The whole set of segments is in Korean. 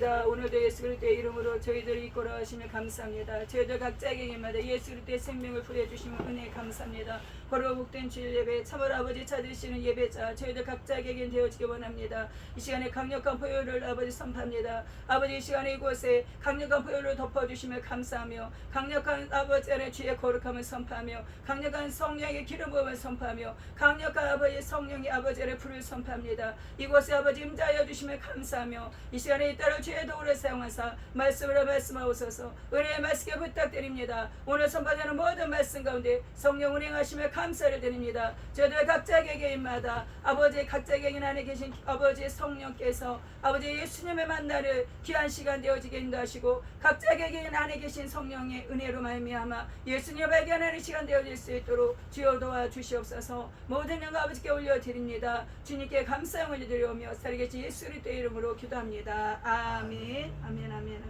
감사합니다. 오늘도 예수 그리스도의 이름으로 저희들을 이끌어 하시며 감사합니다. 저희들 각자에게마다 예수 그리스도의 생명을 부여주시면 은혜 감사합니다. 거룩 복된 주일 예배 참으로 아버지 찾으시는 예배자 저희들 각자에게 되어지기 원합니다. 이 시간에 강력한 보혈을 아버지 선포합니다. 아버지 이 시간에 이곳에 강력한 보혈을 덮어주시며 감사하며 강력한 아버지 안에 주의 거룩함을 선포하며 강력한 성령의 기름 부음을 선포하며 강력한 아버지 성령의 아버지 안에 불을 선포합니다. 이곳에 아버지 임자하여 주시며 감사하며 이 시간에 이 딸을 주의 도구를 사용하사 말씀으로 말씀하옵소서. 은혜의 말씀에 부탁드립니다. 오늘 선포되는 모든 말씀 가운데 성령 운행하시며 감사를 드립니다. 저희들 각자 개개인마다 아버지 각자 개개인 안에 계신 아버지의 성령께서 아버지 예수님을 만나는 귀한 시간 되어지게 인도하시고 각자 개개인 안에 계신 성령의 은혜로 말미암아 예수님을 발견하는 시간 되어질 수 있도록 주여 도와주시옵소서. 모든 영광 아버지께 올려드립니다. 주님께 감사의 올려드리오며 살아계신 예수 그리스도의 이름으로 기도합니다. 아멘. 아멘. 아멘. 아멘.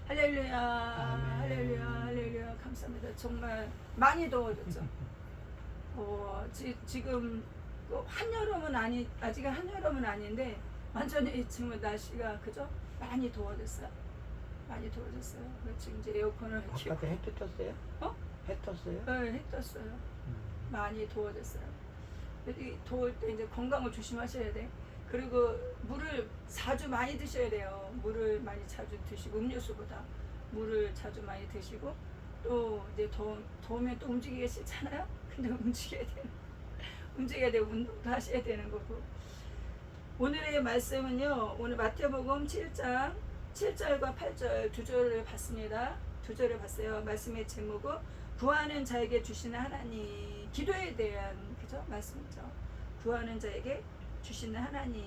할렐루야. 할렐루야. 할렐루야. 감사합니다. 정말 많이 더워졌죠. 지금 한여름은 아직은 한여름은 아닌데 완전히 지금 날씨가 그죠? 많이 더워졌어요. 많이 더워졌어요. 지금 이제 에어컨을 바깥에 해 떴어요? 해 떴어요? 네, 해 떴어요. 많이 더워졌어요. 더울 때 이제 건강을 조심하셔야 돼. 그리고 물을 자주 많이 드셔야 돼요. 물을 많이 자주 드시고 음료수보다 물을 자주 많이 드시고 또 이제 더우면 또 움직이기 싫잖아요. 근데 움직여야 되고 운동도 하셔야 되는 거고. 오늘의 말씀은요. 오늘 마태복음 7장 7절과 8절 두 절을 봤습니다. 두 절을 봤어요. 말씀의 제목은 구하는 자에게 주시는 하나님. 기도에 대한 그죠? 말씀이죠. 구하는 자에게 주시는 하나님.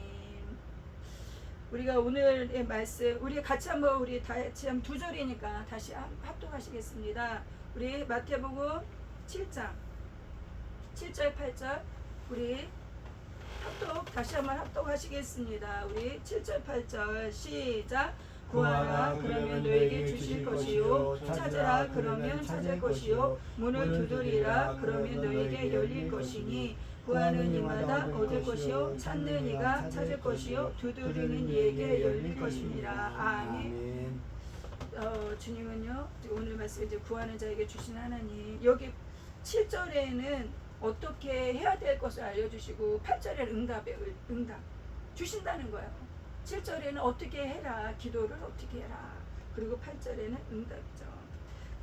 우리가 오늘의 말씀 우리 같이 한번 우리 같이 한번 두 절이니까 다시 합독하시겠습니다. 우리 마태복음 7장 7절 8절 우리 다시 한번 합독하시겠습니다. 우리 7절 8절 시작. 구하라 그러면 너에게 주실 것이요 찾으라 그러면 찾을 것이요 문을 두드리라 그러면 너에게 열릴 것이니 구하는 이마다 얻을 것이요 찾는 이가 찾을 것이요 두드리는 이에게 열릴 것이니라. 아멘. 주님은요 오늘 말씀 이제 구하는 자에게 주신 하나님. 여기 7절에는 어떻게 해야 될 것을 알려주시고 8절에는 응답 주신다는 거예요. 7절에는 어떻게 해라, 기도를 어떻게 해라. 그리고 8절에는 응답이죠.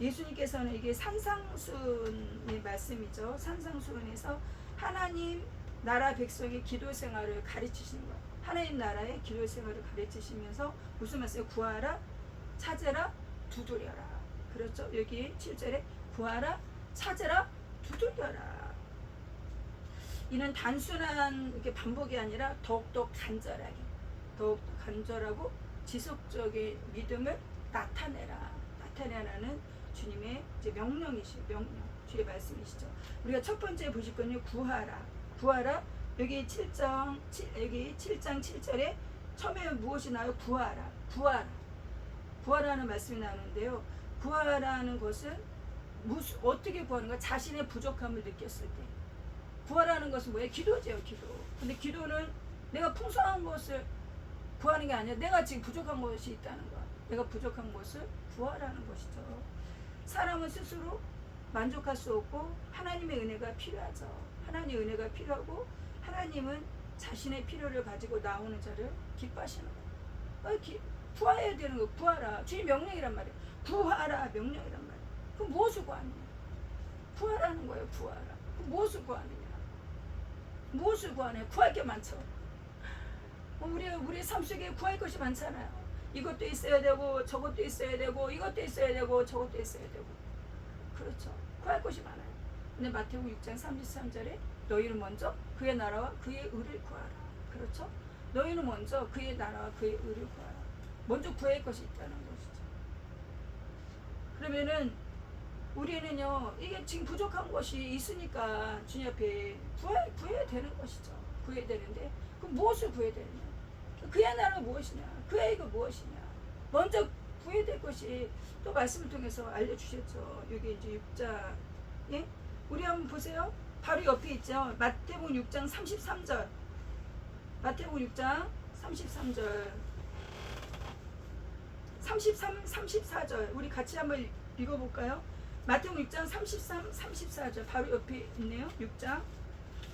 예수님께서는 이게 산상수훈의 말씀이죠. 산상수훈에서 하나님 나라 백성의 기도 생활을 가르치시는 거예요. 하나님 나라의 기도 생활을 가르치시면서 무슨 말씀이에요? 구하라, 찾으라, 두드려라. 그렇죠? 여기 7절에 구하라, 찾으라, 두드려라. 이는 단순한 이렇게 반복이 아니라 더욱더 간절하고 지속적인 믿음을 나타내라는 주님의 이제 명령, 주의 말씀이시죠. 우리가 첫 번째 보실 건요, 구하라. 여기 7장 7절에 처음에 무엇이 나와요? 구하라는 말씀이 나오는데요. 구하라는 것은 어떻게 구하는가? 자신의 부족함을 느꼈을 때. 구하라는 것은 뭐예요? 기도죠, 기도. 근데 기도는 내가 풍성한 것을 구하는 게 아니라 내가 지금 부족한 것이 있다는 거야. 내가 부족한 것을 구하라는 것이죠. 사람은 스스로 만족할 수 없고 하나님의 은혜가 필요하죠. 하나님의 은혜가 필요하고 하나님은 자신의 필요를 가지고 나오는 자를 기뻐하시는 거예요. 구해야 되는 거. 구하라. 주님 명령이란 말이에요. 구하라 명령이란 말이에요. 그럼 무엇을 구하느냐? 구하라는 거예요. 구하라. 그럼 무엇을 구하느냐? 무엇을 구하느냐? 구할 게 많죠. 우리 삶 속에 구할 것이 많잖아요. 이것도 있어야 되고 저것도 있어야 되고 이것도 있어야 되고 저것도 있어야 되고. 그렇죠. 구할 것이 많아요. 근데 마태복음 6장 33절에 너희는 먼저 그의 나라와 그의 의를 구하라. 그렇죠? 너희는 먼저 그의 나라와 그의 의를 구하라. 먼저 구할 것이 있다는 것이죠. 그러면은 우리는요 이게 지금 부족한 것이 있으니까 주님 앞에 구해야 되는 것이죠. 구해야 되는데 그럼 무엇을 구해야 되느냐? 그의 나라가 무엇이냐? 그의 의가 무엇이냐? 먼저 구해야 될 것이 또 말씀을 통해서 알려주셨죠. 여기 이제 6장 예? 우리 한번 보세요. 바로 옆에 있죠. 마태복음 6장 33절. 마태복음 6장 33절. 33, 34절 우리 같이 한번 읽어볼까요? 마태복음 6장 33, 34절 바로 옆에 있네요. 6장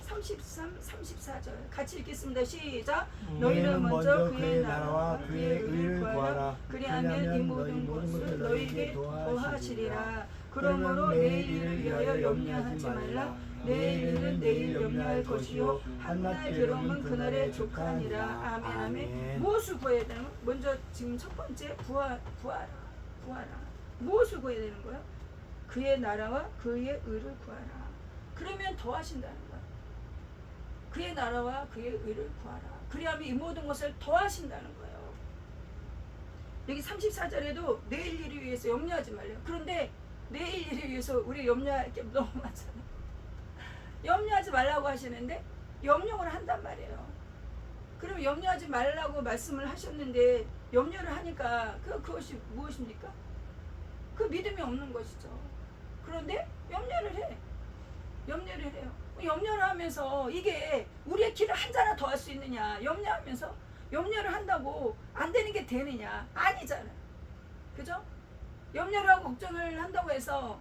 33, 34절 같이 읽겠습니다. 시작. 너희는 먼저 그의 나라와 그의 의를 구하라. 그리하면 이 모든 것을 너희에게 더하시리라. 그러므로 내일 일을 위하여 염려하지 말라. 내일 일은 내일 염려할 것이요 한날 괴로움은 그날에 족하니라. 아멘. 아멘. 무엇을 구해야 되는 거야? 먼저 지금 첫 번째 구하라. 무엇을 구해야 되는 거야? 그의 나라와 그의 의를 구하라. 그러면 더 하신다는 거야. 그의 나라와 그의 의를 구하라. 그리하면 이 모든 것을 더 하신다는 거예요. 여기 34절에도 내일 일을 위해서 염려하지 말래요. 그런데 내일 일을 위해서 우리 염려할 게 너무 많잖아. 염려하지 말라고 하시는데 염려를 한단 말이에요. 그럼 염려하지 말라고 말씀을 하셨는데 염려를 하니까 그것이 무엇입니까? 그 믿음이 없는 것이죠. 그런데 염려를 해. 염려를 해요. 염려를 하면서 이게 우리의 길을 한 자나 더 할 수 있느냐? 염려하면서 염려를 한다고 안 되는 게 되느냐? 아니잖아요. 그죠? 염려를 하고 걱정을 한다고 해서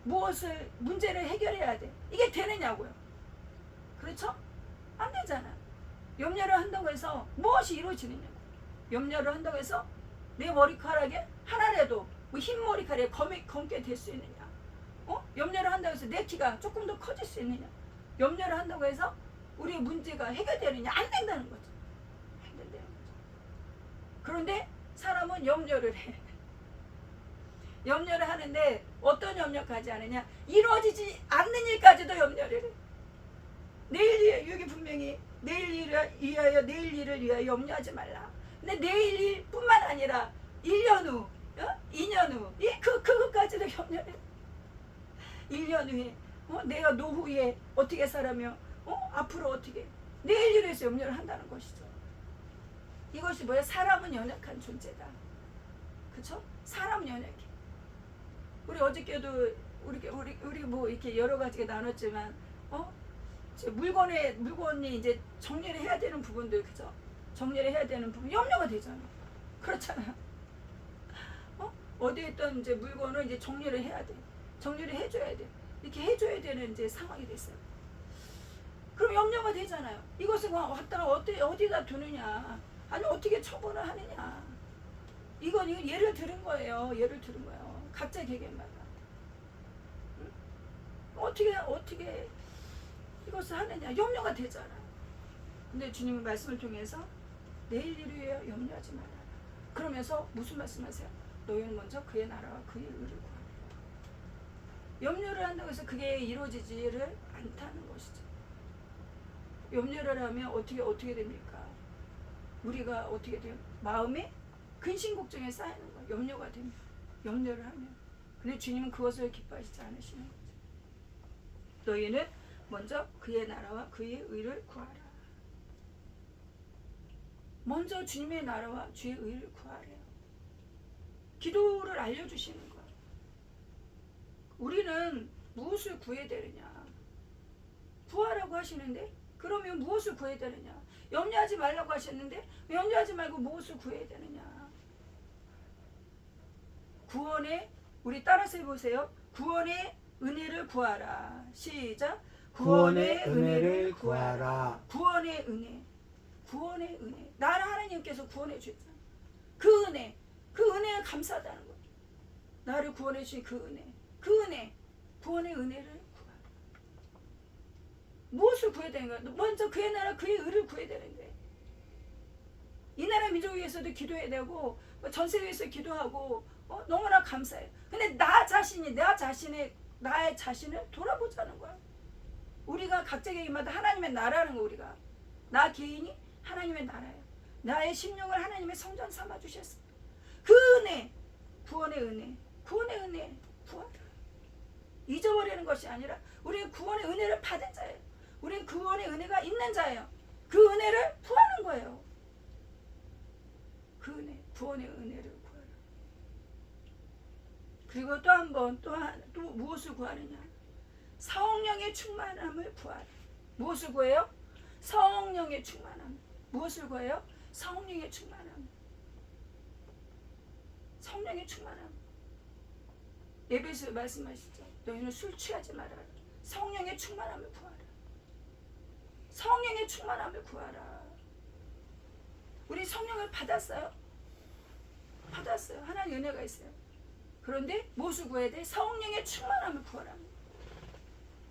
무엇을 문제를 해결해야 돼. 이게 되느냐고요. 그렇죠? 안 되잖아. 염려를 한다고 해서 무엇이 이루어지느냐고. 염려를 한다고 해서 내 머리카락에 하나라도 뭐 흰 머리카락에 검게 될 수 있느냐. 염려를 한다고 해서 내 키가 조금 더 커질 수 있느냐. 염려를 한다고 해서 우리의 문제가 해결되느냐. 안 된다는 거죠. 안 된다는 거죠. 그런데 사람은 염려를 해. 염려를 하는데 어떤 염려까지 하느냐. 이루어지지 않는 일까지도 염려를 해. 내일 여기 분명히 내일 일을 위하여 염려하지 말라. 근데 내일 일뿐만 아니라 1년 후, 2년 후, 그것까지도 염려를 해. 1년 후에 내가 노후에 어떻게 살아며 앞으로 어떻게 내일 일에 서 염려를 한다는 것이죠. 이것이 뭐야? 사람은 연약한 존재다. 그렇죠? 사람은 연약해. 우리 어저께도 우리 뭐 이렇게 여러 가지가 나눴지만 물건이 이제 정리를 해야 되는 부분들, 그죠? 정리를 해야 되는 부분 염려가 되잖아. 그렇잖아요. 어디에 있던 이제 물건을 이제 정리를 해야 돼. 정리를 해줘야 돼. 이렇게 해줘야 되는 이제 상황이 됐어요. 그럼 염려가 되잖아요. 이것을 갖다가 어디다 두느냐, 아니 어떻게 처분을 하느냐. 이건 예를 들은 거예요. 예를 들은 거예요. 각자 개개인마다. 응? 어떻게 이것을 하느냐. 염려가 되잖아. 근데 주님의 말씀을 통해서 내일 일을 위해 염려하지 말아라. 그러면서 무슨 말씀하세요? 너희는 먼저 그의 나라와 그의 의를 구하라. 염려를 한다고 해서 그게 이루어지지를 않다는 것이죠. 염려를 하면 어떻게 됩니까? 우리가 어떻게 돼요? 마음에 근심 걱정에 쌓이는 거예요. 염려가 되면, 염려를 하면. 근데 주님은 그것을 기뻐하시지 않으시는 거죠. 너희는 먼저 그의 나라와 그의 의를 구하라. 먼저 주님의 나라와 주의 의를 구하래요. 기도를 알려주시는 거예요. 우리는 무엇을 구해야 되느냐. 구하라고 하시는데 그러면 무엇을 구해야 되느냐. 염려하지 말라고 하셨는데 염려하지 말고 무엇을 구해야 되느냐. 구원의, 우리 따라서 해보세요. 구원의 은혜를 구하라. 시작. 구원의 은혜를 구하라. 구원의 은혜. 구원의 은혜. 나를 하나님께서 구원해 주셨잖아. 그 은혜가 감사하다는 거죠. 나를 구원해 주신 그 은혜. 구원의 은혜를 구하라. 무엇을 구해야 되는 거야? 먼저 그의 나라 그의 의를 구해야 되는데, 이 나라 민족을 위해서도 기도해야 되고 전 세계에 서 기도하고 너무나 감사해요. 근데 나의 자신을 돌아보자는 거야. 우리가 각자 개인마다 하나님의 나라는 거. 우리가 나 개인이 하나님의 나라예요. 나의 심령을 하나님의 성전 삼아 주셨어. 그 은혜, 구원의 은혜 구하라. 잊어버리는 것이 아니라 우리는 구원의 은혜를 받은 자예요. 우리는 구원의 은혜가 있는 자예요. 그 은혜를 구하는 거예요. 그 은혜, 구원의 은혜를 구하라. 그리고 또 한 번, 또 무엇을 구하느냐? 성령의 충만함을 구하라. 무엇을 구해요? 성령의 충만함. 무엇을 구해요? 성령의 충만함. 성령의 충만함. 에베소 말씀하시죠. 너희는 술 취하지 말아라. 성령의 충만함을 구하라. 성령의 충만함을 구하라. 우리 성령을 받았어요? 받았어요. 하나님 은혜가 있어요. 그런데 무엇을 구해야 돼? 성령의 충만함을 구하라.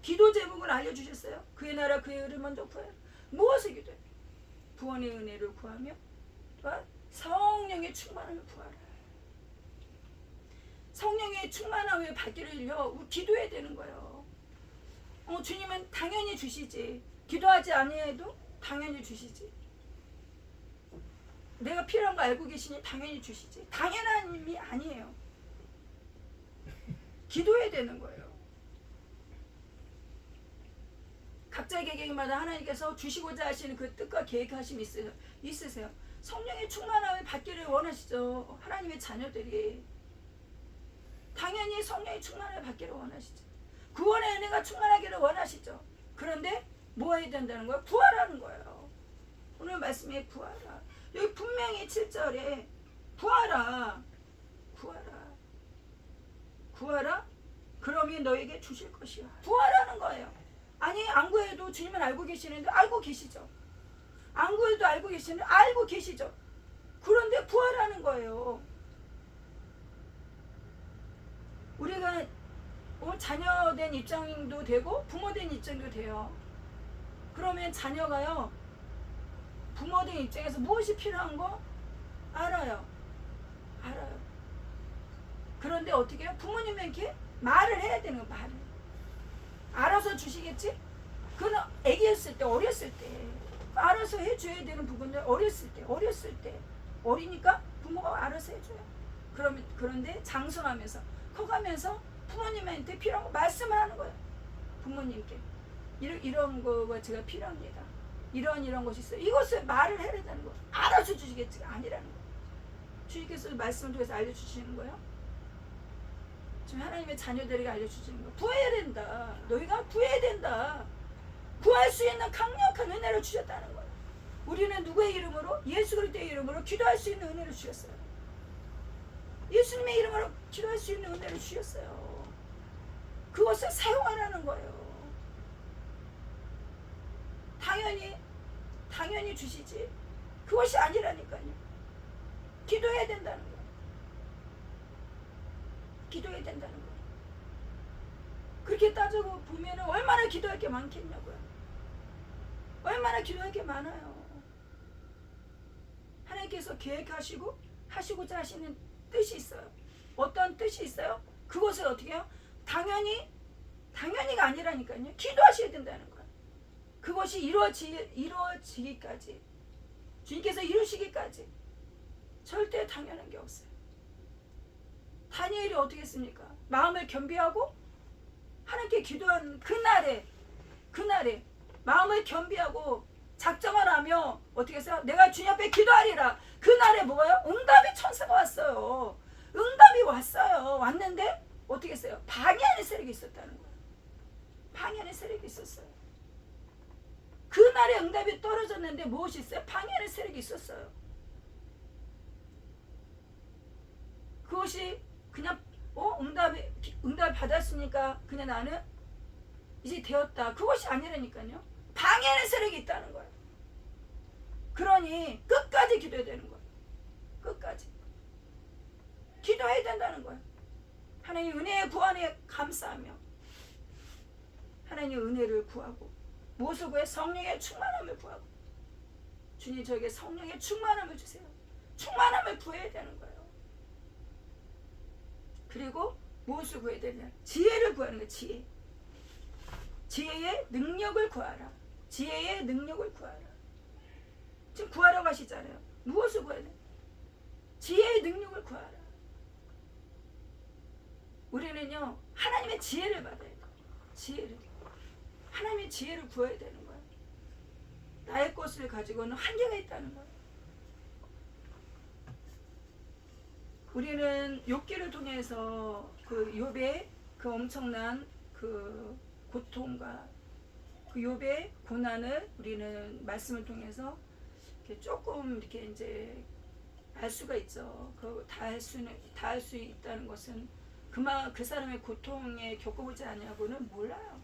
기도 제목을 알려주셨어요. 그의 나라 그의 의를 먼저 구해라. 무엇을 기도해? 구원의 은혜를 구하며 또한 성령의 충만함을 구하라. 성령의 충만함을 받기를 기도해야 되는 거예요. 주님은 당연히 주시지. 기도하지 아니해도 당연히 주시지. 내가 필요한 거 알고 계시니 당연히 주시지. 당연한 힘이 아니에요. 기도해야 되는 거예요. 각자의 계획마다 하나님께서 주시고자 하시는 그 뜻과 계획하심이 있으세요. 성령의 충만함을 받기를 원하시죠. 하나님의 자녀들이 당연히 성령의 충만함을 받기를 원하시죠. 구원의 은혜가 충만하기를 원하시죠. 그런데 뭐 해야 된다는 거예요? 구하라는 거예요. 오늘 말씀에 구하라. 여기 분명히 7절에 구하라. 구하라. 구하라. 그러면 너에게 주실 것이야. 구하라는 거예요. 아니 안 구해도 주님은 알고 계시는데 알고 계시죠. 안 구해도 알고 계시는데 알고 계시죠. 그런데 구하라는 거예요. 우리가 자녀된 입장도 되고 부모된 입장도 돼요. 그러면 자녀가요 부모된 입장에서 무엇이 필요한 거 알아요. 알아요. 그런데 어떻게 해요? 부모님에게 말을 해야 되는 거. 말을 알아서 주시겠지? 그건 애기였을 때 어렸을 때 알아서 해줘야 되는 부분들 어렸을 때 어리니까 부모가 알아서 해줘요. 그런데 장성하면서 커가면서 부모님한테 필요한 거 말씀을 하는 거예요. 부모님께 이런 거가 제가 필요합니다. 이런 것이 있어요. 이것을 말을 해야 된다는 거예요. 알아서 주시겠지가 아니라는 거예요. 주님께서 말씀을 통해서 알려주시는 거예요. 지금 하나님의 자녀들에게 알려주시는 거예요. 구해야 된다. 너희가 구해야 된다. 구할 수 있는 강력한 은혜를 주셨다는 거예요. 우리는 누구의 이름으로? 예수 그리스도의 이름으로 기도할 수 있는 은혜를 주셨어요. 예수님의 이름으로 기도할 수 있는 은혜를 주셨어요. 그것을 사용하라는 거예요. 당연히 주시지. 그것이 아니라니까요. 기도해야 된다는 거예요. 기도해야 된다는 거예요. 그렇게 따지고 보면 얼마나 기도할 게 많겠냐고요. 얼마나 기도할 게 많아요. 하나님께서 계획하시고 하시고자 하시는 뜻이 있어요. 어떤 뜻이 있어요? 그것을 어떻게 해요? 당연히가 아니라니까요. 기도하셔야 된다는 거예요. 그것이 이루어지기까지 주님께서 이루시기까지 절대 당연한 게 없어요. 다니엘이 어떻게 했습니까? 마음을 겸비하고 하나님께 기도한 그날에 마음을 겸비하고 작정을 하며 어떻게 했어요? 내가 주님 앞에 기도하리라. 그날에 뭐가요? 응답의 천사가 왔어요. 응답이 왔어요. 왔는데 어떻게 했어요? 방해하는 세력이 있었다는 거예요. 방해하는 세력이 있었어요. 그날에 응답이 떨어졌는데 무엇이 있어요? 방해하는 세력이 있었어요. 그것이 그냥 응답 받았으니까 그냥 나는 이제 되었다. 그것이 아니라니까요. 방해하는 세력이 있다는 거예요. 그러니 끝까지 기도해야 되는 거예요. 끝까지 기도해야 된다는 거예요. 하나님 은혜의 구원에 감사하며 하나님의 은혜를 구하고 무엇을 구해? 성령의 충만함을 구하고 주님 저에게 성령의 충만함을 주세요. 충만함을 구해야 되는 거예요. 그리고 무엇을 구해야 되냐? 지혜를 구하는 거예요. 지혜의 능력을 구하라. 지혜의 능력을 구하라. 지금 구하라고 하시잖아요. 무엇을 구해야 돼? 지혜의 능력을 구하라. 우리는요 하나님의 지혜를 받아야 돼요. 지혜를. 하나님의 지혜를 구해야 되는 거예요. 나의 것을 가지고는 한계가 있다는 거예요. 우리는 욥기를 통해서 그 욥의 그 엄청난 그 고통과 그 욥의 고난을 우리는 말씀을 통해서 이렇게 조금 이렇게 이제 알 수가 있죠. 다 할 수 있다는 것은 그 사람의 고통에 겪어보지 아니하고는 몰라요.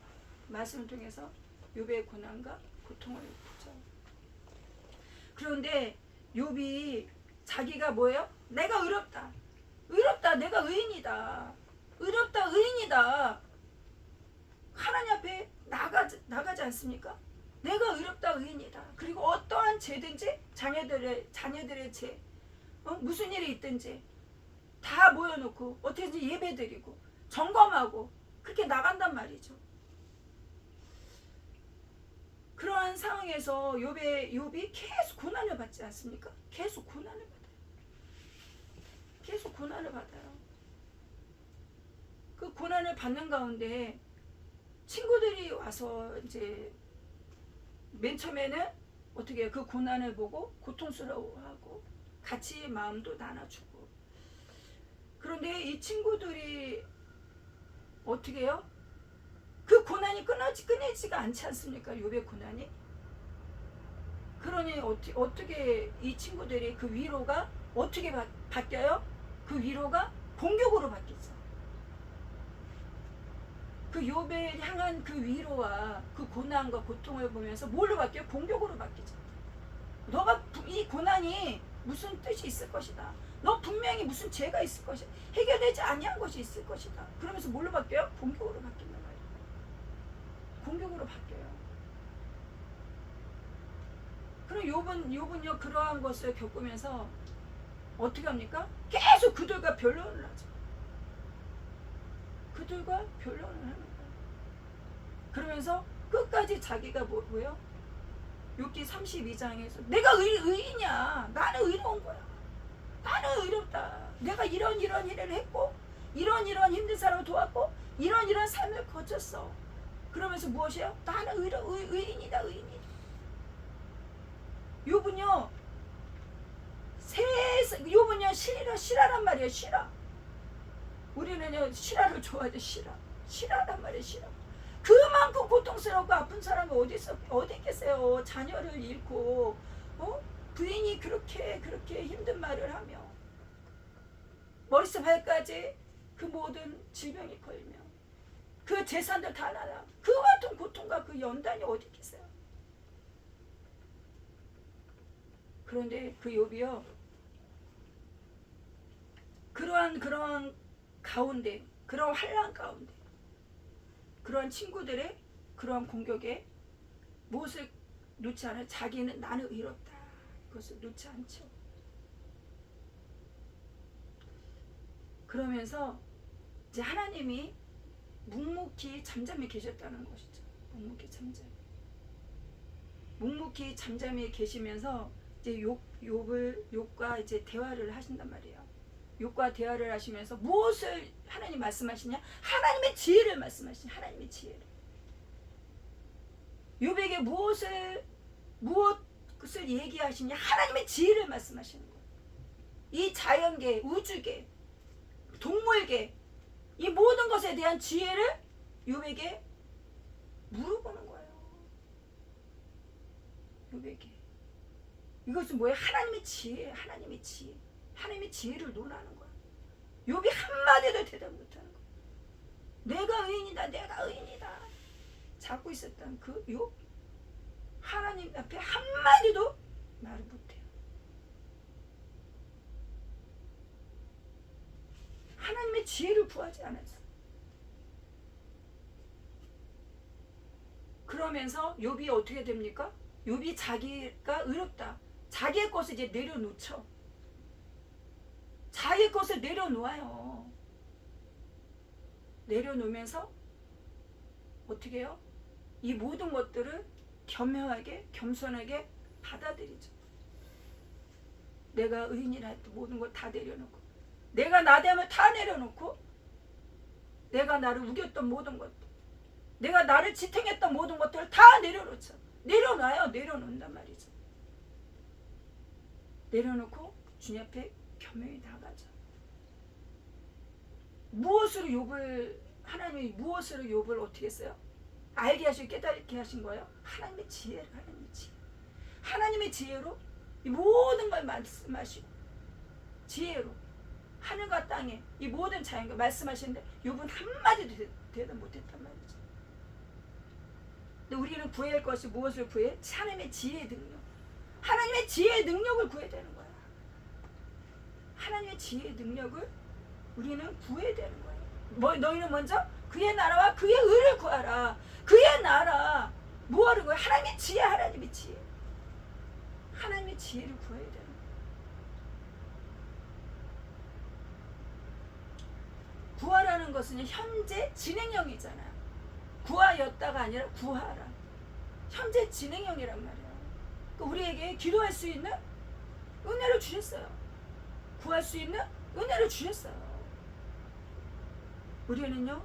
말씀을 통해서 욥의 고난과 고통을 보죠. 그런데 욥이 자기가 뭐예요? 내가 의롭다. 의롭다. 내가 의인이다. 의롭다. 의인이다. 하나님 앞에 나가지 않습니까? 내가 의롭다. 의인이다. 그리고 어떠한 죄든지 자녀들의 죄, 무슨 일이 있든지 다 모여놓고 어떻게든지 예배드리고 점검하고 그렇게 나간단 말이죠. 그러한 상황에서 욥이 계속 고난을 받지 않습니까? 계속 고난을 받아요. 계속 고난을 받아요. 그 고난을 받는 가운데 친구들이 와서 이제 맨 처음에는 어떻게 그 고난을 보고 고통스러워하고 같이 마음도 나눠주고, 그런데 이 친구들이 어떻게 해요? 그 고난이 끊이지가 않지 않습니까? 욥의 고난이. 그러니 어떻게 이 친구들이 그 위로가 어떻게 바뀌어요? 그 위로가 공격으로 바뀌죠. 그 욥을 향한 그 위로와 그 고난과 고통을 보면서 뭘로 바뀌어요? 공격으로 바뀌죠. 너가 이 고난이 무슨 뜻이 있을 것이다. 너 분명히 무슨 죄가 있을 것이다. 해결되지 아니한 것이 있을 것이다. 그러면서 뭘로 바뀌어요? 공격으로 바뀐단 말이에요. 공격으로 바뀌어요. 그럼 욥은요 그러한 것을 겪으면서 어떻게 합니까? 계속 그들과 변론을 하죠. 그들과 변론을 하는 거예요. 그러면서 끝까지 자기가 뭐예요? 욥기 32장에서 내가 의인이야. 나는 의로운 거야. 나는 의롭다. 내가 이런 일을 했고 이런 힘든 사람을 도왔고 이런 삶을 거쳤어. 그러면서 무엇이에요? 나는 의인이다. 의인이다. 욥은요 실화란 말이에요. 실화. 우리는요 실화를 좋아하죠. 실화란 말이에요. 실화. 그만큼 고통스럽고 아픈 사람이 어디 있겠어요. 자녀를 잃고 부인이 그렇게 힘든 말을 하며 머리부터 발까지 그 모든 질병이 걸며 그 재산들 다 나라 그 같은 고통과 그 연단이 어디 있겠어요. 그런데 그 욥이요 그러한 가운데, 그러한 환난 가운데, 그러한 친구들의 그러한 공격에 무엇을 놓지 않아요? 자기는 나는 의롭다. 그것을 놓지 않죠. 그러면서 이제 하나님이 묵묵히 잠잠히 계셨다는 것이죠. 묵묵히 잠잠히 계시면서 이제 욥과 이제 대화를 하신단 말이에요. 욥과 대화를 하시면서 무엇을 하나님 말씀하시냐? 하나님의 지혜를 말씀하시냐? 하나님의 지혜를. 욥에게 무엇을 얘기하시냐? 하나님의 지혜를 말씀하시는 거예요. 이 자연계, 우주계, 동물계, 이 모든 것에 대한 지혜를 욥에게 물어보는 거예요. 욥에게. 이것은 뭐예요? 하나님의 지혜, 하나님의 지혜를 논하는 거야. 욥이 한마디도 대답 못하는 거야. 내가 의인이다. 잡고 있었던 그 욥, 하나님 앞에 한마디도 말을 못해요. 하나님의 지혜를 구하지 않았어. 그러면서 욥이 어떻게 됩니까? 욥이 자기가 의롭다. 자기의 것을 이제 내려놓죠. 자기의 것을 내려놓아요. 내려놓으면서 어떻게 해요? 이 모든 것들을 겸허하게, 겸손하게 받아들이죠. 내가 의인이라 해도 모든 걸 다 내려놓고, 내가 나됨을 다 내려놓고, 내가 나를 우겼던 모든 것들, 내가 나를 지탱했던 모든 것들을 다 내려놓죠. 내려놓는단 말이죠. 내려놓고 주님 앞에 겸허히 나가죠. 하나님이 무엇으로 욥을 어떻게 했어요? 알게 하시고 깨닫게 하신 거예요? 하나님의 지혜로, 하나님의 지혜로 이 모든 걸 말씀하시고 지혜로 하늘과 땅에 이 모든 자연과 말씀하시는데 요분 한마디도 대답 못했단 말이죠. 근데 우리는 구해야 할 것이 무엇을 구해? 하나님의 지혜의 능력. 하나님의 지혜의 능력을 구해야 되는 거야. 하나님의 지혜의 능력을 우리는 구해야 되는 거예요. 너희는 먼저 그의 나라와 그의 의를 구하라. 그의 나라 뭐 하는 거야? 하나님의 지혜, 하나님의 지혜. 하나님의 지혜를 구해야 되는 거예요. 구하라는 것은 현재 진행형이잖아요. 구하였다가 아니라 구하라. 현재 진행형이란 말이에요. 그러니까 우리에게 기도할 수 있는 은혜를 주셨어요. 구할 수 있는 은혜를 주셨어요. 우리는요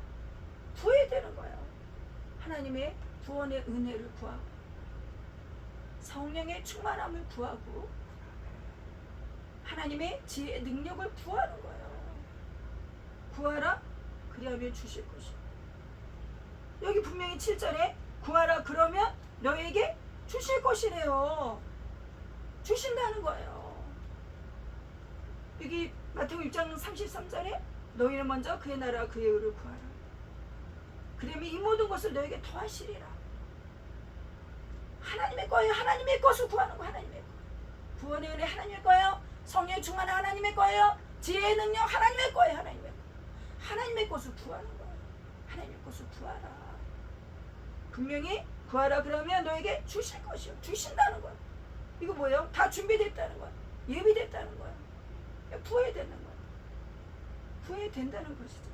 구해야 되는 거예요. 하나님의 구원의 은혜를 구하고 성령의 충만함을 구하고 하나님의 지혜의 능력을 구하는 거예요. 구하라 그리하면 주실 것이요. 여기 분명히 7절에 구하라 그러면 너에게 주실 것이래요. 주신다는 거예요. 여기 마태복음 6장 33절에 너희는 먼저 그의 나라와 그의 의를 구하라. 그러면 이 모든 것을 너에게 더하시리라. 하나님의 거예요. 하나님의 것을 구하는 거. 하나님의 거. 구원의 은혜 하나님의 거예요. 성령 충만한 하나님의 거예요. 지혜의 능력 하나님의 거예요. 하나님의 거. 하나님의 것을 구하는 거예요. 하나님의 것을 구하라. 분명히 구하라 그러면 너에게 주실 것이요. 주신다는 거예요. 이거 뭐예요? 다 준비됐다는 거예요. 예비됐다는 거예요. 구해야 되는 거예요. 구해야 된다는 것이죠.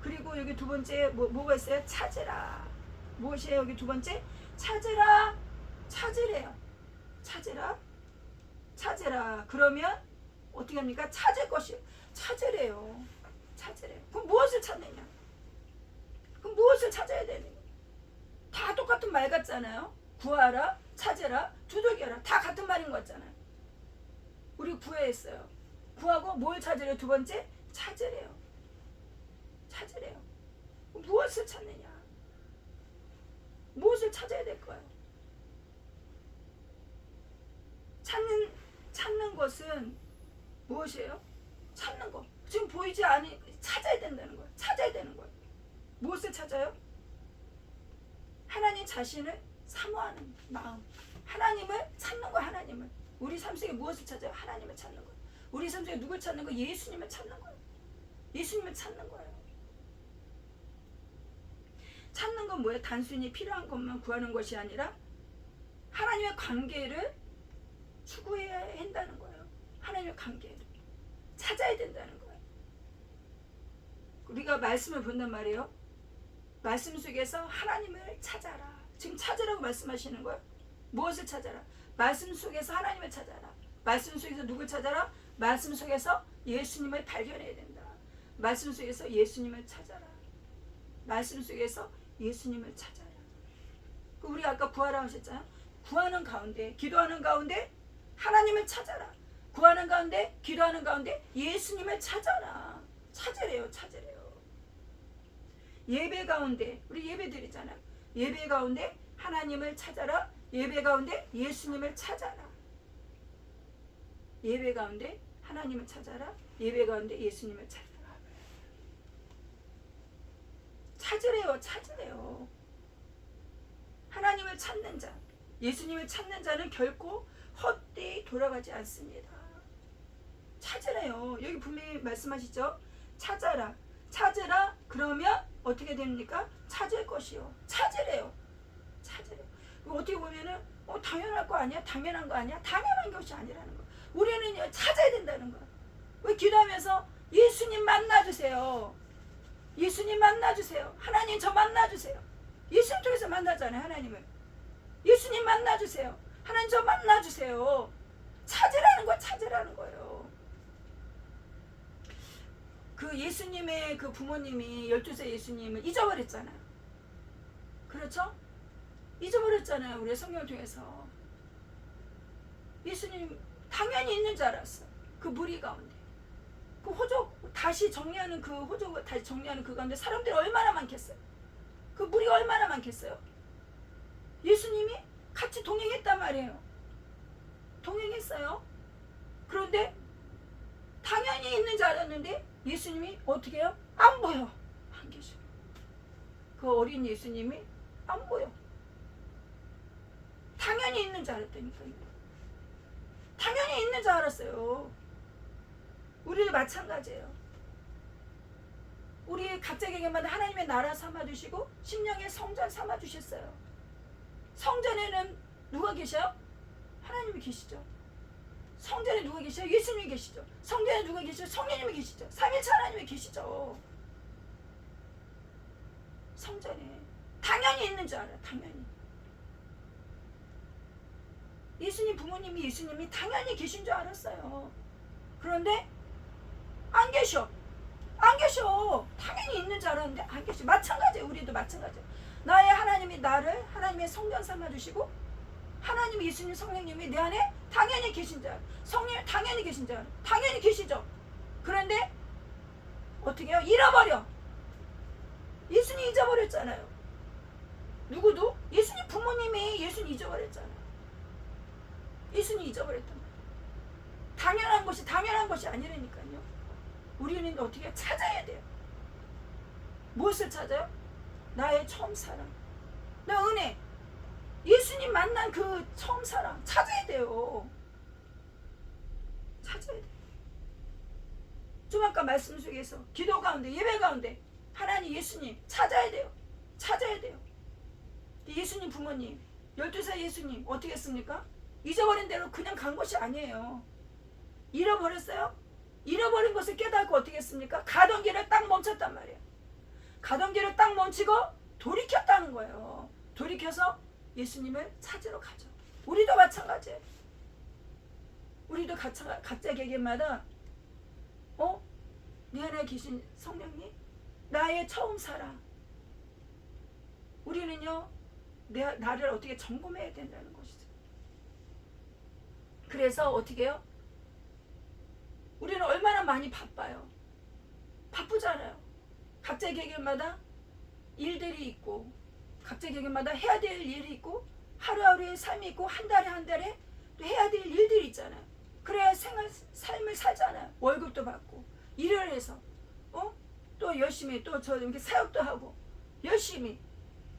그리고 여기 두 번째 뭐가 있어요? 찾으라. 무엇이에요? 여기 두 번째 찾으라. 찾으래요. 찾으라. 찾으라. 그러면 어떻게 합니까? 찾을 것이요. 찾으래요. 찾으래요. 그럼 무엇을 찾느냐? 그럼 무엇을 찾아야 되느냐? 다 똑같은 말 같잖아요. 구하라, 찾으라, 두들겨라. 다 같은 말인 것 같잖아요. 우리 구해했어요. 구하고 뭘 찾으래요? 두 번째 찾으래요. 찾으래요. 무엇을 찾느냐? 무엇을 찾아야 될 거예요? 찾는 것은 무엇이에요? 찾는 거. 지금 보이지 않으니 찾아야 된다는 거예요. 찾아야 되는 거예요. 무엇을 찾아요? 하나님 자신을 사모하는 마음. 하나님을 찾는 거. 하나님을. 우리 삶 속에 무엇을 찾아요? 하나님을 찾는 거예요. 우리 삶 속에 누굴 찾는 거예요? 예수님을 찾는 거예요. 예수님을 찾는 거예요. 찾는 건 뭐예요? 단순히 필요한 것만 구하는 것이 아니라 하나님의 관계를 추구해야 한다는 거예요. 하나님의 관계를 찾아야 된다는 거예요. 우리가 말씀을 본단 말이에요. 말씀 속에서 하나님을 찾아라. 지금 찾으라고 말씀하시는 거예요. 무엇을 찾아라? 말씀 속에서 하나님을 찾아라. 말씀 속에서 누굴 찾아라? 말씀 속에서 예수님을 발견해야 된다. 말씀 속에서 예수님을 찾아라. 말씀 속에서 예수님을 찾아라. 우리 아까 구하라 하셨잖아요. 구하는 가운데, 기도하는 가운데 하나님을 찾아라. 구하는 가운데, 기도하는 가운데 예수님을 찾아라. 찾으래요. 찾으래요. 예배 가운데, 우리 예배 드리잖아요. 예배 가운데 하나님을 찾아라. 예배 가운데 예수님을 찾아라. 예배 가운데 하나님을 찾아라. 예배 가운데 예수님을 찾아라. 찾으래요. 찾으래요. 하나님을 찾는 자, 예수님을 찾는 자는 결코 헛되이 돌아가지 않습니다. 찾으래요. 여기 분명히 말씀하시죠. 찾아라. 찾으라. 그러면 어떻게 됩니까? 찾을 것이요. 찾으래요. 찾으래요. 어떻게 보면은 당연할 거 아니야? 당연한 거 아니야? 당연한 것이 아니라는 거. 우리는 찾아야 된다는 거. 왜 기도하면서 예수님 만나주세요. 예수님 만나주세요. 하나님 저 만나주세요. 예수님 통해서 만나잖아요. 하나님을. 예수님 만나주세요. 하나님 저 만나주세요. 찾으라는 거. 찾으라는 거예요. 그 예수님의 그 부모님이 12세 예수님을 잊어버렸잖아요. 그렇죠? 잊어버렸잖아요. 우리 성경을 통해서. 예수님 당연히 있는 줄 알았어. 그 무리 가운데. 그 호적 다시 정리하는 그 호적을 다시 정리하는 그 가운데 사람들이 얼마나 많겠어요. 그 무리가 얼마나 많겠어요. 예수님이 같이 동행했단 말이에요. 동행했어요. 그런데 있는 줄 알았는데 예수님이 어떻게 해요? 안 보여. 안 계셔. 그 어린 예수님이 안 보여. 당연히 있는 줄 알았다니까요. 당연히 있는 줄 알았어요. 우리도 마찬가지예요. 우리 각자에게마다 하나님의 나라 삼아주시고 심령의 성전 삼아주셨어요. 성전에는 누가 계셔요? 하나님이 계시죠. 성전에 누가 계셔요? 예수님이 계시죠. 성전에 누가 계셔요? 성령님이 계시죠. 삼일체 하나님이 계시죠. 성전에 당연히 있는 줄 알아요. 당연히. 예수님 부모님이 예수님이 당연히 계신 줄 알았어요. 그런데 안 계셔. 안 계셔. 당연히 있는 줄 알았는데 안 계셔. 마찬가지예요. 우리도 마찬가지예요. 나의 하나님이 나를 하나님의 성전 삼아주시고 하나님 예수님 성령님이 내 안에 당연히 계신 줄 알아. 성령 당연히 계신 줄 알아. 당연히 계시죠. 그런데 어떻게 해요? 잃어버려. 예수님 잊어버렸잖아요. 누구도? 예수님 부모님이 예수님 잊어버렸잖아요. 예수님 잊어버렸단 말이에요. 당연한 것이 아니라니까요. 우리는 어떻게 찾아야 돼요. 무엇을 찾아요? 나의 처음 사랑, 나 은혜, 예수님 만난 그 처음 사랑 찾아야 돼요. 찾아야 돼요. 좀 아까 말씀 속에서 기도 가운데 예배 가운데 하나님 예수님 찾아야 돼요. 찾아야 돼요. 예수님 부모님 12살 예수님 어떻게 했습니까? 잊어버린 대로 그냥 간 것이 아니에요. 잃어버렸어요? 잃어버린 것을 깨닫고 어떻게 했습니까? 가던 길을 딱 멈췄단 말이에요. 가던 길을 딱 멈추고 돌이켰다는 거예요. 돌이켜서 예수님을 찾으러 가죠. 우리도 마찬가지예요. 우리도 각자에게마다 내 안에 계신 성령님 나의 처음 사랑 우리는요 나를 어떻게 점검해야 된다는 것이죠. 그래서 어떻게 해요? 우리는 얼마나 많이 바빠요. 바쁘잖아요. 각자 개개인마다 일들이 있고 각자 개개인마다 해야 될 일이 있고 하루하루의 삶이 있고 한 달에 또 해야 될 일들이 있잖아요. 그래야 삶을 살잖아요. 월급도 받고 일을 해서 또 열심히 또 저 이렇게 사역도 하고 열심히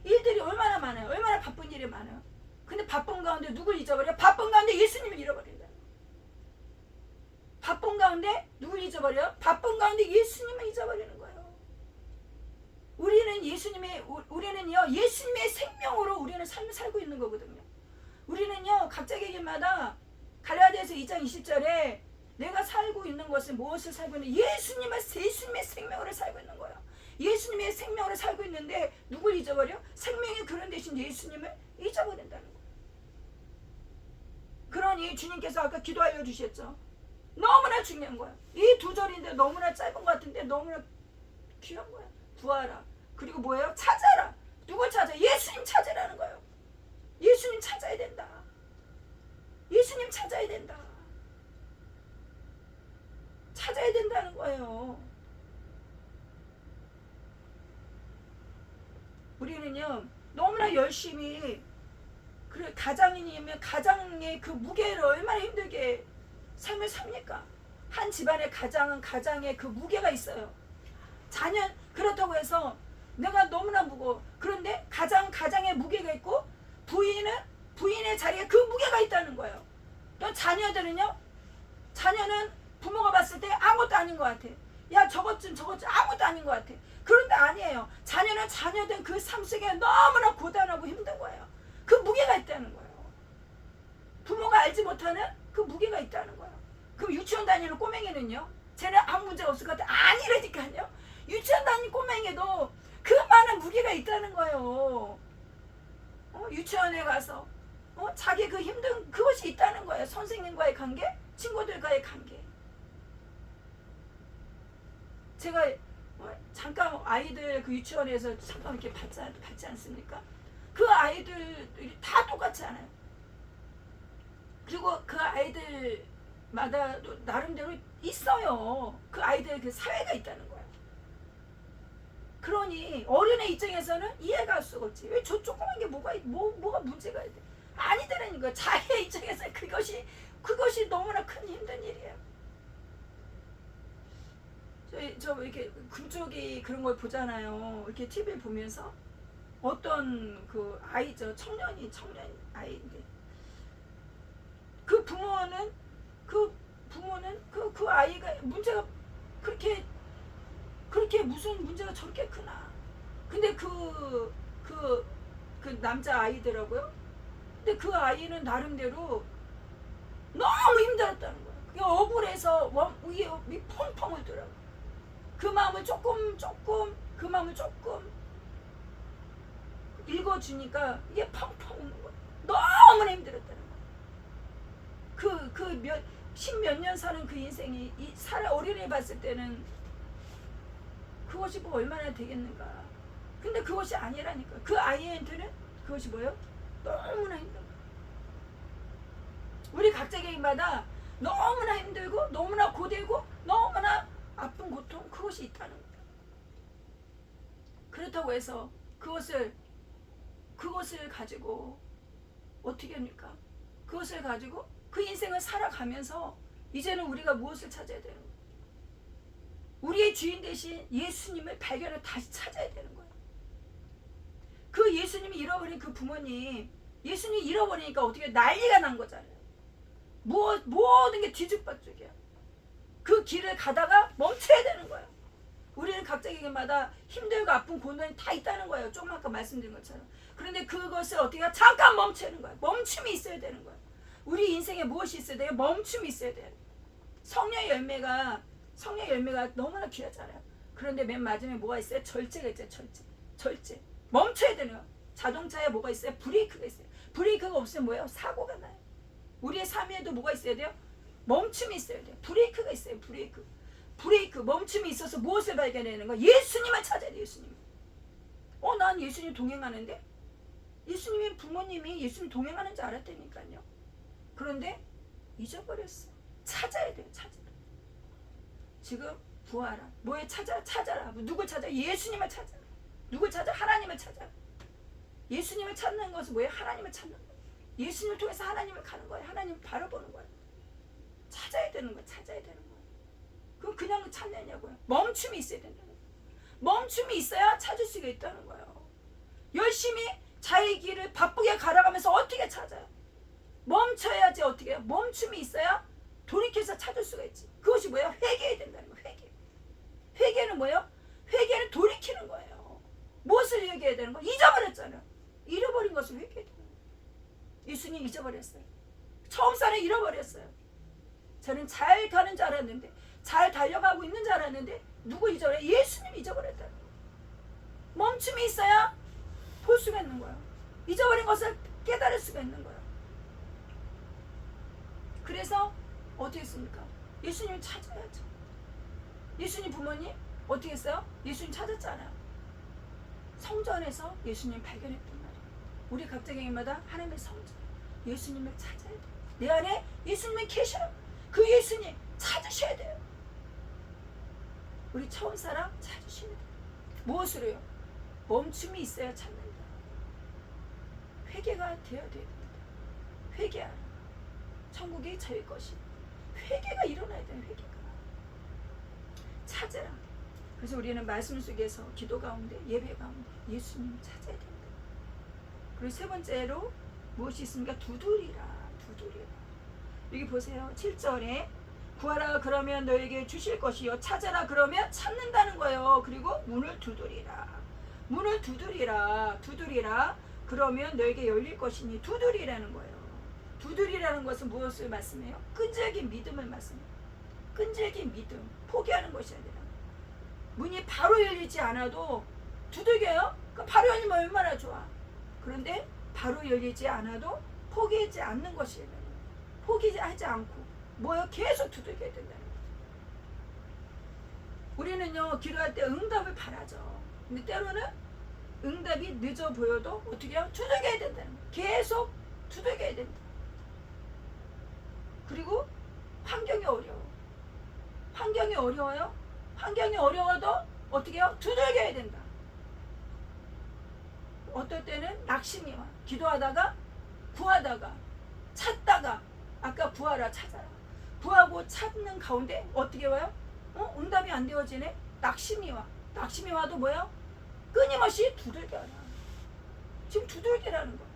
일들이 얼마나 많아요. 얼마나 바쁜 일이 많아요. 근데 바쁜 가운데 누굴 잊어버려? 바쁜 가운데 예수님을 잃어버린다. 바쁜 가운데 누굴 잊어버려? 바쁜 가운데 예수님을 잊어버리는 거예요. 우리는요 예수님의 생명으로 우리는 삶을 살고 있는 거거든요. 우리는요 각자에게마다 갈라디아서 2장 20절에 내가 살고 있는 것은 무엇을 살고 있는 예수님의 생명으로 살고 있는 거예요. 예수님의 생명으로 살고 있는데 누굴 잊어버려? 생명의 그런 대신 예수님을 잊어버린다는 거예요. 그러니 주님께서 아까 기도 알려주셨죠. 너무나 중요한 거야. 이 두 절인데 너무나 짧은 것 같은데 너무나 귀한 거야. 구하라. 그리고 뭐예요? 찾아라. 누굴 찾아? 예수님 찾으라는 거예요. 예수님 찾아야 된다. 예수님 찾아야 된다. 찾아야 된다는 거예요. 우리는요 너무나 열심히 그래 가장이면 가장의 그 무게를 얼마나 힘들게 삶을 삽니까? 한 집안의 가장은 가장의 그 무게가 있어요. 자녀 그렇다고 해서 내가 너무나 무거워. 그런데 가장의 무게가 있고 부인의 자리에 그 무게가 있다는 거예요. 또 자녀들은요 자녀는 부모가 봤을 때 아무것도 아닌 것 같아. 야 저것 좀 아무것도 아닌 것 같아. 그런데 아니에요. 자녀는 자녀된 그 삶 속에 너무나 고단하고 힘든 거예요. 그 무게가 있다는 거예요. 부모가 알지 못하는 그 무게가 있다는 거예요. 그럼 유치원 다니는 꼬맹이는요? 쟤는 아무 문제가 없을 것 같아. 아니라니까요. 유치원 다니는 꼬맹이도 그 많은 무게가 있다는 거예요. 유치원에 가서 자기 그 힘든 그것이 있다는 거예요. 선생님과의 관계, 친구들과의 관계. 제가 잠깐 아이들 그 유치원에서 잠깐 이렇게 받지 않습니까? 그 아이들이 다 똑같지 않아요. 그리고 그 아이들마다 나름대로 있어요. 그 아이들 그 사회가 있다는 거예요. 그러니 어른의 입장에서는 이해가 할 수가 없지. 왜 저 조그만 게 뭐가 문제가 돼? 아니더라니까. 자기의 입장에서 그것이 너무나 큰 힘든 일이에요. 저 이렇게 금쪽이 그런 걸 보잖아요. 이렇게 TV를 보면서 어떤 그 아이죠. 청년 아이인데 그 부모는 그 아이가 문제가 그렇게 무슨 문제가 저렇게 크나. 근데 그 남자 아이더라고요. 근데 그 아이는 나름대로 너무 힘들었다는 거야. 그게 억울해서 위에 펑펑 울더라고. 그 마음을 조금 읽어주니까 이게 펑펑 우는 거야. 너무나 힘들었다는 거야. 십몇 년 사는 그 인생이 어린애 봤을 때는 그것이 뭐 얼마나 되겠는가. 근데 그것이 아니라니까. 그 아이한테는 그것이 뭐예요? 너무나 힘든 거야. 우리 각자 개인마다 너무나 힘들고 너무나 고되고 너무나 아픈 고통, 그것이 있다는 거야. 그렇다고 해서 그것을 가지고 어떻게 합니까? 그것을 가지고 그 인생을 살아가면서 이제는 우리가 무엇을 찾아야 되는 거야? 우리의 주인 대신 예수님을 발견해 다시 찾아야 되는 거야. 그 예수님이 잃어버린 그 부모님, 예수님이 잃어버리니까 어떻게 난리가 난 거잖아요. 모든 게 뒤죽박죽이야. 그 길을 가다가 멈춰야 되는 거야. 우리는 각자 개개마다 힘들고 아픈 고난이 다 있다는 거예요. 조금 아까 말씀드린 것처럼. 그런데 그것을 어떻게 잠깐 멈춰야 되는 거야. 멈춤이 있어야 되는 거야. 우리 인생에 무엇이 있어야 돼요? 멈춤이 있어야 돼요. 성령의 열매가 너무나 귀하잖아요. 그런데 맨 마지막에 뭐가 있어요? 절제가 있죠. 절제. 멈춰야 되는 거야. 자동차에 뭐가 있어요? 브레이크가 있어요. 브레이크가 없으면 뭐예요? 사고가 나요. 우리의 삶에도 뭐가 있어야 돼요? 멈춤이 있어야 돼요. 브레이크가 있어요. 브레이크 멈춤이 있어서 무엇을 발견하는 거야? 예수님을 찾아야 돼. 예수님. 난 예수님 동행하는데 예수님의 부모님이 예수님 동행하는 줄 알았다니까요. 그런데 잊어버렸어. 찾아야 돼요. 지금 구하라. 뭐에 찾아라. 누굴 찾아? 예수님을 찾아. 누굴 찾아? 하나님을 찾아. 예수님을 찾는 것은 뭐예요? 하나님을 찾는 거예요. 예수님을 통해서 하나님을 가는 거예요. 하나님을 바라보는 거예요. 찾아야 되는 거예요. 그럼 그냥 찾느냐고요. 멈춤이 있어야 된다는 거예요. 멈춤이 있어야 찾을 수가 있다는 거예요. 열심히 자기 길을 바쁘게 걸어가면서 어떻게 찾아요? 멈춰야지. 어떻게 해요? 멈춤이 있어야 돌이켜서 찾을 수가 있지. 그것이 뭐예요? 회개해야 된다는 거예요. 회개는 뭐예요? 회개는 돌이키는 거예요. 무엇을 회개해야 되는 거예요? 잊어버렸잖아요. 잃어버린 것을 회개해야 되는 거예요. 예수님 잊어버렸어요. 처음 사는 잃어버렸어요. 저는 잘 가는 줄 알았는데, 잘 달려가고 있는 줄 알았는데 누구 잊어버려요? 예수님 잊어버렸다는 거예요. 멈춤이 있어야 볼 수가 있는 거예요. 잊어버린 것을 깨달을 수가 있는 거예요. 그래서 어떻게 했습니까? 예수님을 찾아야죠. 예수님 부모님 어떻게 했어요? 예수님 찾았잖아요. 성전에서 예수님 발견했단 말이에요. 우리 각자 개인마다 하나님의 성전, 예수님을 찾아야 돼요. 내 안에 예수님이 계셔요. 그 예수님 찾으셔야 돼요. 우리 처음 사람 찾으셔야 돼요. 무엇으로요? 멈춤이 있어야 찾는다. 회개가 되어야 됩니다. 회개하라. 천국이 저희 것이. 회개가 일어나야 돼요. 회개가. 찾으라. 그래서 우리는 말씀 속에서 기도 가운데 예배 가운데 예수님을 찾아야 된다. 그리고 세 번째로 무엇이 있습니까? 두드리라. 여기 보세요. 7절에 구하라 그러면 너에게 주실 것이요 찾아라 그러면 찾는다는 거예요. 그리고 문을 두드리라 그러면 너에게 열릴 것이니 두드리라는 거예요. 두드리라는 것은 무엇을 말씀해요? 끈질긴 믿음을 말씀해요. 끈질긴 믿음, 포기하는 것이 아니라 문이 바로 열리지 않아도 두들겨요. 바로 열리면 얼마나 좋아. 그런데 바로 열리지 않아도 포기하지 않는 것이에요. 포기하지 않고 뭐요? 계속 두들겨야 된다는 거예요. 우리는요 기도할 때 응답을 바라죠. 근데 때로는 응답이 늦어 보여도 어떻게 해요? 두들겨야 된다는 거예요. 계속 두들겨야 된다. 그리고 환경이 어려워요. 환경이 어려워도 어떻게 해요? 두들겨야 된다. 어떨 때는 낙심이 와. 기도하다가 구하다가 찾다가 아까 구하라 찾아라. 구하고 찾는 가운데 어떻게 와요? 응답이 안 되어지네? 낙심이 와. 낙심이 와도 뭐야? 끊임없이 두들겨 놔. 지금 두들기라는 거야.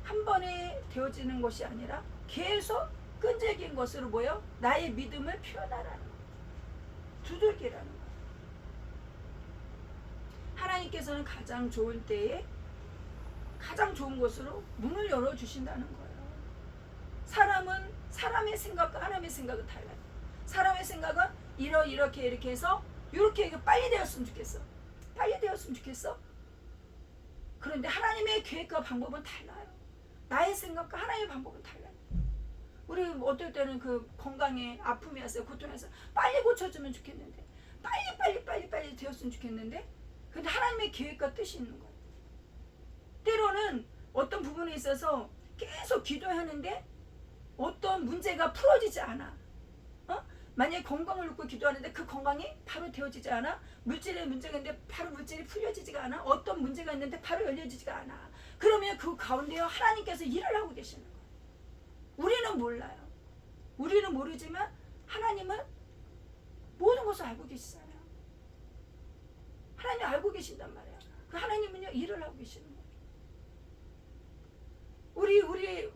한 번에 되어지는 것이 아니라 계속 끈질긴 것으로 뭐요? 나의 믿음을 표현하라는 거야. 두들기라는 거야. 하나님께서는 가장 좋은 때에 가장 좋은 것으로 문을 열어주신다는 거예요. 사람은 사람의 생각과 하나님의 생각은 달라요. 사람의 생각은 이렇게 해서 이렇게 빨리 되었으면 좋겠어. 빨리 되었으면 좋겠어. 그런데 하나님의 계획과 방법은 달라요. 나의 생각과 하나님의 방법은 달라요. 우리 어떨 때는 그 건강에 아픔이 왔어요. 고통이 왔어요. 빨리 고쳐주면 좋겠는데 빨리 되었으면 좋겠는데 근데 하나님의 계획과 뜻이 있는 거예요. 때로는 어떤 부분에 있어서 계속 기도하는데 어떤 문제가 풀어지지 않아. 만약에 건강을 놓고 기도하는데 그 건강이 바로 되어지지 않아. 물질의 문제가 있는데 바로 물질이 풀려지지가 않아. 어떤 문제가 있는데 바로 열려지지가 않아. 그러면 그 가운데 하나님께서 일을 하고 계시는 거예요. 우리는 몰라요. 우리는 모르지만 하나님은 모든 것을 알고 계시잖아요. 하나님 알고 계신단 말이에요. 그 하나님은요 일을 하고 계시는 거예요. 우리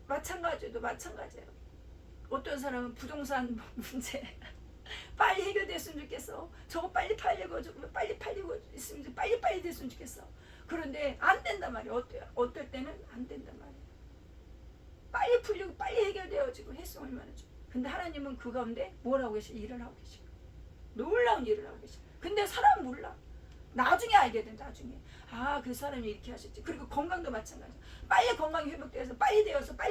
마찬가지예요. 어떤 사람은 부동산 문제 빨리 해결됐으면 좋겠어. 저거 빨리 팔리고 있으면 빨리 됐으면 좋겠어. 그런데 안 된단 말이에요. 어떨 때는 안 된단 말이에요. 빨리 풀리고 빨리 해결되어지고 했으면 얼마나 좋아. 근데 하나님은 그 가운데 뭘 하고 계시? 일을 하고 계시고 놀라운 일을 하고 계시고. 근데 사람은 몰라. 나중에 알게 돼. 나중에 그 사람이 이렇게 하셨지. 그리고 건강도 마찬가지야. 빨리 건강이 회복되어서 빨리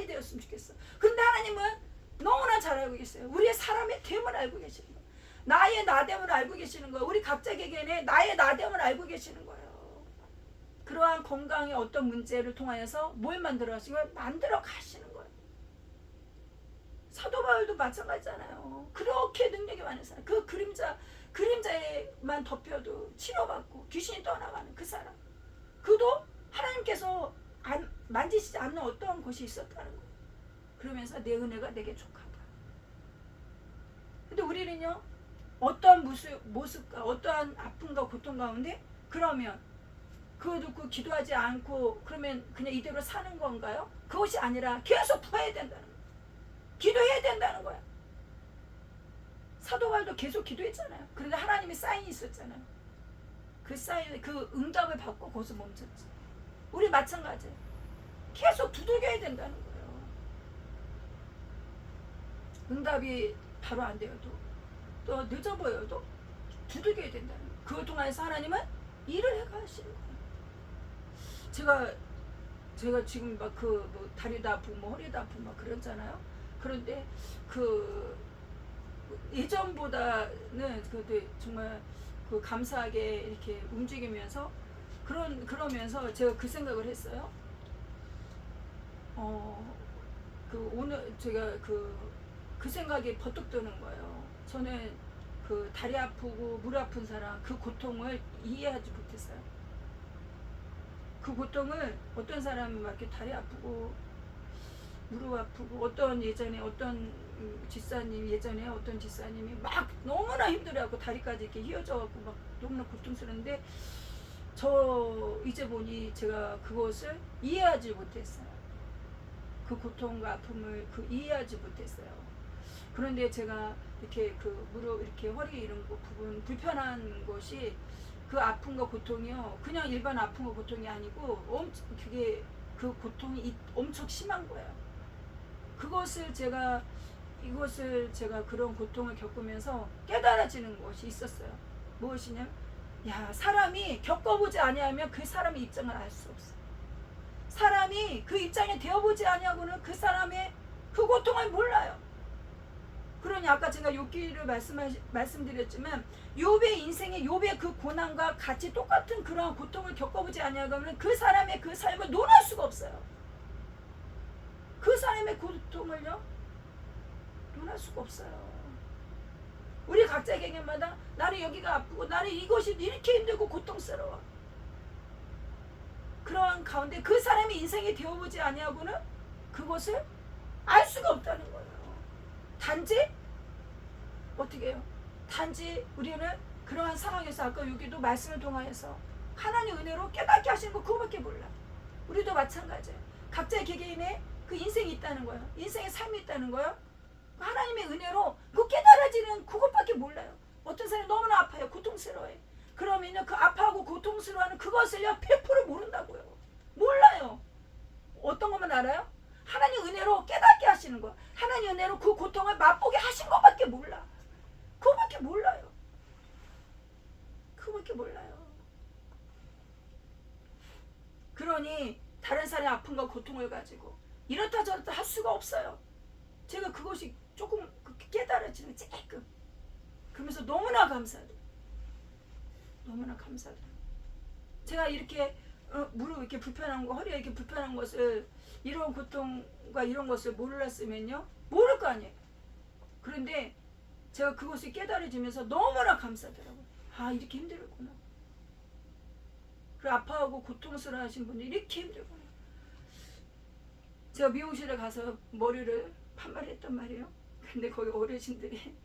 되었으면 좋겠어. 근데 하나님은 너무나 잘 알고 계세요. 우리의 사람의 됨을 알고 계시는 거예요. 나의 나됨을 알고 계시는 거예요. 우리 각자에게 나의 나됨을 알고 계시는 거예요. 그러한 건강의 어떤 문제를 통하여서 뭘 만들어 가시는 거예요? 만들어 가시는 거예요. 사도 바울도 마찬가지잖아요. 그렇게 능력이 많은 사람. 그 그림자에만 덮여도 치료받고 귀신이 떠나가는 그 사람. 그도 하나님께서 만지시지 않는 어떠한 것이 있었다는 거예요. 그러면서 내 은혜가 내게 족하다. 근데 우리는요 어떠한 모습과 어떠한 아픔과 고통 가운데 그러면 그거 듣고 기도하지 않고 그러면 그냥 이대로 사는 건가요? 그것이 아니라 계속 부어야 된다는 거예요. 기도해야 된다는 거야. 사도 바울도 계속 기도했잖아요. 그런데 하나님의 사인이 있었잖아요. 그 사인, 그 응답을 받고 거기서 멈췄지. 우리 마찬가지예요. 계속 두들겨야 된다는 거예요. 응답이 바로 안 되어도 또 늦어 보여도 두들겨야 된다는 거예요. 그 동안에서 하나님은 일을 해가시는 거예요. 제가 지금 막 뭐 다리도 아프고 뭐 허리도 아프고 막 그러잖아요. 그런데 그 예전보다는 정말 그 감사하게 이렇게 움직이면서 그러면서 제가 그 생각을 했어요. 오늘 제가 그 생각이 버뜩 드는 거예요. 저는 그 다리 아프고 무릎 아픈 사람 그 고통을 이해하지 못했어요. 그 고통을 어떤 사람은 막 이렇게 다리 아프고 무릎 아프고 예전에 어떤 집사님이 막 너무나 힘들어하고 다리까지 이렇게 휘어져갖고 막 너무나 고통스러운데 저 이제 보니 제가 그것을 이해하지 못했어요. 그 고통과 아픔을 이해하지 못했어요. 그런데 제가 이렇게 그 무릎 이렇게 허리 이런 부분 불편한 것이 그 아픔과 고통이요 그냥 일반 아픔과 고통이 아니고 그 고통이 엄청 심한 거예요. 이것을 제가 그런 고통을 겪으면서 깨달아지는 것이 있었어요. 무엇이냐면 사람이 겪어보지 아니하면 그 사람의 입장을 알 수 없어. 사람이 그 입장에 되어보지 아니하고는 그 사람의 그 고통을 몰라요. 그러니 아까 제가 욥기를 말씀드렸지만 욥의 인생에 욥의 그 고난과 같이 똑같은 그러한 고통을 겪어보지 아니하고는 그 사람의 그 삶을 논할 수가 없어요. 그 사람의 고통을요 논할 수가 없어요. 우리 각자 개개인마다 나는 여기가 아프고 나는 이것이 이렇게 힘들고 고통스러워. 그러한 가운데 그 사람의 인생이 되어보지 아니하고는 그것을 알 수가 없다는 거예요. 단지 어떻게 해요? 단지 우리는 그러한 상황에서 아까 여기도 말씀을 통하여서 하나님 은혜로 깨닫게 하시는 거 그거밖에 몰라. 우리도 마찬가지예요. 각자의 개개인의 그 인생이 있다는 거예요. 인생의 삶이 있다는 거예요. 하나님의 은혜로 그 깨달아지는 그것밖에 몰라요. 어떤 사람이 너무나 아파요. 고통스러워해. 그러면요 그 아파하고 고통스러워하는 그것을요 100% 모른다고요. 몰라요. 어떤 것만 알아요? 하나님 은혜로 깨닫게 하시는 거. 하나님 은혜로 그 고통을 맛보게 하신 것밖에 몰라. 그거밖에 몰라요. 그거밖에 몰라요. 그러니 다른 사람의 아픔과 고통을 가지고 이렇다 저렇다 할 수가 없어요. 제가 그것이 조금 깨달아지는 조금 그러면서 너무나 감사해요. 너무나 감사해요. 제가 이렇게 무릎 이렇게 불편한 거, 허리가 이렇게 불편한 것을 이런 고통과 이런 것을 몰랐으면요 모를 거 아니에요. 그런데 제가 그것을 깨달아지면서 너무나 감사하더라고요. 아 이렇게 힘들구나. 그리고 아파하고 고통스러워하신 분들이 이렇게 힘들구나. 제가 미용실에 가서 머리를 판말했단 말이에요. 근데 거기 어르신들이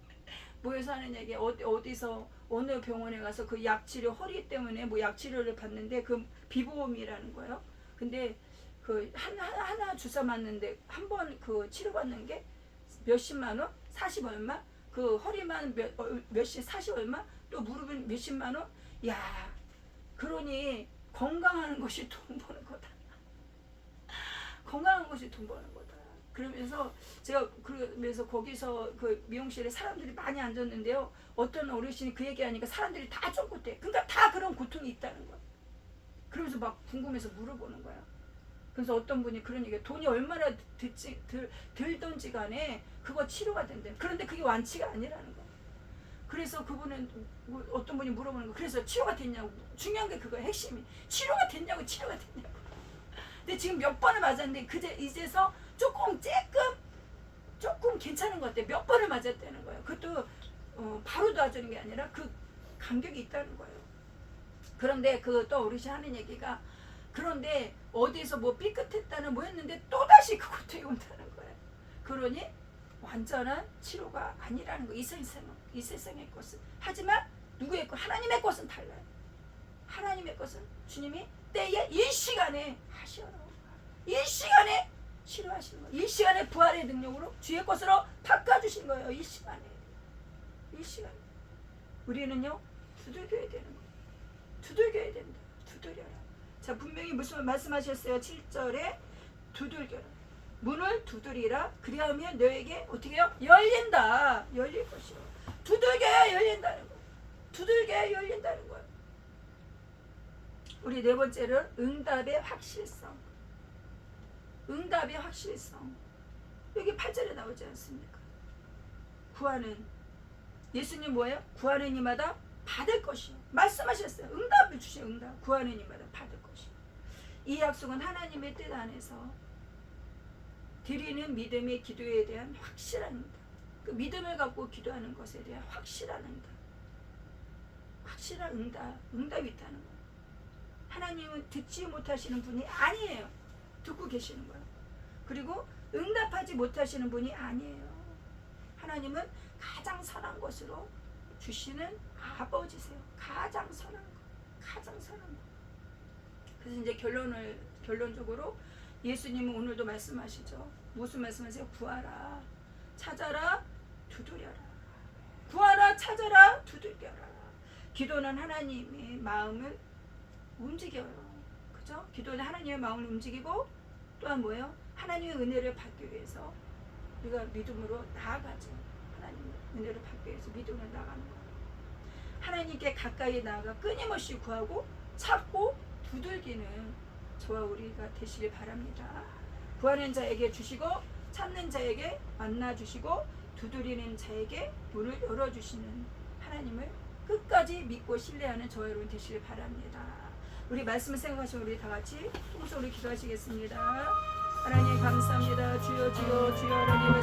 모여서 하는 얘기 어디서 어느 병원에 가서 그 약치료 허리 때문에 뭐 약치료를 받는데 그 비보험이라는 거예요. 근데 그 하나 주사 맞는데 한 번 그 치료받는 게 몇십만 원? 40 얼마? 그 허리만 몇십 40 얼마? 또 무릎은 몇십만 원? 야 그러니 건강하는 것이 돈 버는 거다. 건강한 것이 돈 버는 거다. 그러면서 제가 그러면서 거기서 그 미용실에 사람들이 많이 앉았는데요. 어떤 어르신이 그 얘기하니까 사람들이 다 쫑긋대. 그러니까 다 그런 고통이 있다는 거야. 그러면서 막 궁금해서 물어보는 거야. 그래서 어떤 분이 그런 얘기야. 돈이 얼마나 들던지 간에 그거 치료가 된대. 그런데 그게 완치가 아니라는 거야. 그래서 그분은 어떤 분이 물어보는 거. 그래서 치료가 됐냐고. 중요한 게 그거야. 핵심이. 치료가 됐냐고. 근데 지금 몇 번을 맞았는데 이제서 조금 괜찮은 것 같아. 몇 번을 맞았다는 거예요. 그것도 바로 도와주는 게 아니라 그 간격이 있다는 거예요. 그런데 그 또 어르신 하는 얘기가 그런데 어디서 뭐 삐끗했다는 뭐 했는데 또다시 그 고통이 온다는 거예요. 그러니 완전한 치료가 아니라는 거. 이 세상의 것은. 하지만 누구의 것? 하나님의 것은 달라요. 하나님의 것은 주님이 때에 이 시간에 하시오라. 이 시간에 치료하시는 거예요. 이 시간에 부활의 능력으로 주의 것으로 바꿔주신 거예요. 이 시간에. 우리는요 두들겨야 되는 거예요. 두들겨야 된다. 두드려라. 자 분명히 무슨 말씀하셨어요? 7절에 두들겨라. 문을 두드리라. 그리하면 너에게 어떻게 해요? 열린다. 열릴 것이요. 두들겨야 열린다는 거예요. 두들겨야 열린다는 거예요. 우리 네 번째는 응답의 확실성. 응답의 확실성. 여기 8절에 나오지 않습니까? 구하는 예수님 뭐예요? 구하는 이마다 받을 것이요. 말씀하셨어요. 응답을 주신 응답. 구하는 이마다 받을 것이요. 이 약속은 하나님의 뜻 안에서 드리는 믿음의 기도에 대한 확실한 응답. 그 믿음을 갖고 기도하는 것에 대한 확실한 응답. 확실한 응답이 있다는 거예요. 하나님은 듣지 못하시는 분이 아니에요. 듣고 계시는 거예요. 그리고 응답하지 못하시는 분이 아니에요. 하나님은 가장 선한 것으로 주시는 아버지세요. 가장 선한 것. 그래서 이제 결론적으로 예수님은 오늘도 말씀하시죠. 무슨 말씀하세요? 구하라, 찾아라, 두드려라. 구하라, 찾아라, 두들겨라. 기도는 하나님의 마음을 움직여요. 그죠? 기도는 하나님의 마음을 움직이고 또한 뭐예요? 하나님의 은혜를 받기 위해서 우리가 믿음으로 나아가죠. 하나님의 은혜를 받기 위해서 믿음으로 나가는 거예요. 하나님께 가까이 나아가 끊임없이 구하고 찾고 두들기는 저와 우리가 되시길 바랍니다. 구하는 자에게 주시고 찾는 자에게 만나주시고 두드리는 자에게 문을 열어주시는 하나님을 끝까지 믿고 신뢰하는 저와 여러분 되시길 바랍니다. 우리 말씀을 생각하시면 우리 다 같이 통성으로 기도하시겠습니다. 하나님 감사합니다. 주여 하나님